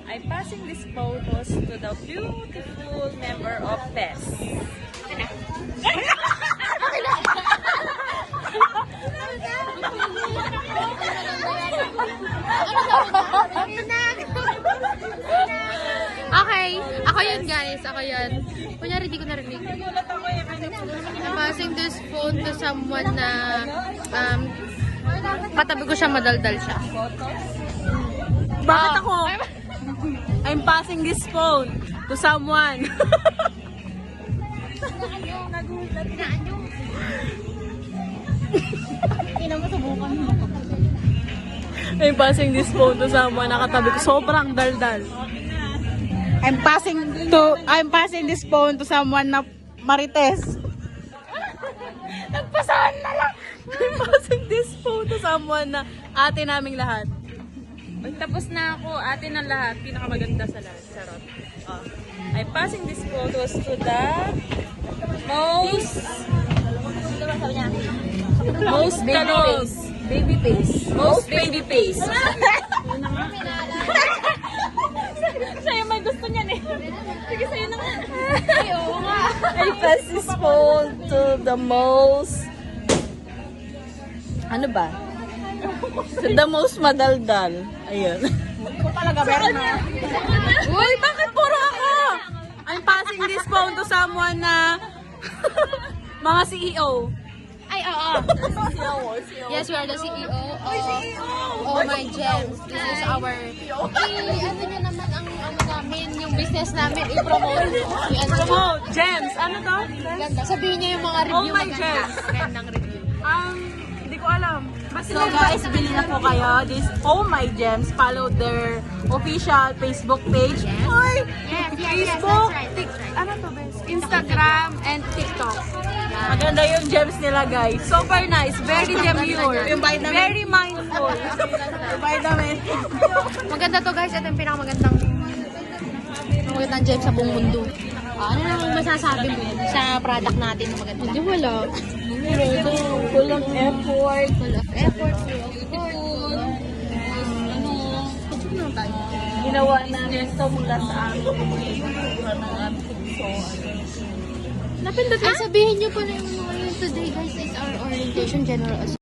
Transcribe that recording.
I'm passing these photos to the beautiful member of PES. Okay, ako yun guys, ako yun. Kunyari, di ko narinig. I'm passing this phone to someone na patabi ko siya, madaldal siya. Bakit ako? I'm passing this phone to someone. I'm passing this phone to someone nakatabi ko. Sobrang daldal. I'm passing this phone to someone na marites. Nagpasahan na lang. I'm passing this phone to someone na ate naming lahat. Tapos na ako, ate ng lahat. Pinakamaganda sa lahat. Charot. Oh. I'm passing these photos to the most baby face. Most baby face. Sa'yo may gusto niyan eh. Sige, sa'yo na nga. Ay, oo nga. I pass this phone to the most... Ano ba? To the most madaldal. Ayun. Ito talaga meron na. Uy, bakit puro ako? I'm passing this phone to someone na... mga CEO. Ay, oo. Yes, we are the CEO. Oh my gems. This is our... ano nyo naman ang namin, yung business namin, i-promote. Promote. Gems. Ano to? Ganda. Sabihin niyo yung mga review. Oh my maganda. gems. Gandang review. Hindi ko alam. So guys, bili na po kayo. This Oh My Gems. Follow their official Facebook page. Or Facebook, ano to bes? Instagram and TikTok. Maganda yung gems nila guys. Super nice. Very demure. Very mindful. Yung vitamin. Maganda to guys. Ito yung pinakamagandang gem sa buong mundo. Ano lang masasabi mo sa product natin na maganda? Hindi wala. Full of effort. Full of effort. Beautiful. Ginawa namin ito mula sa amin. Napindot. Sabihin niyo pa na yung mga yun today guys is our orientation general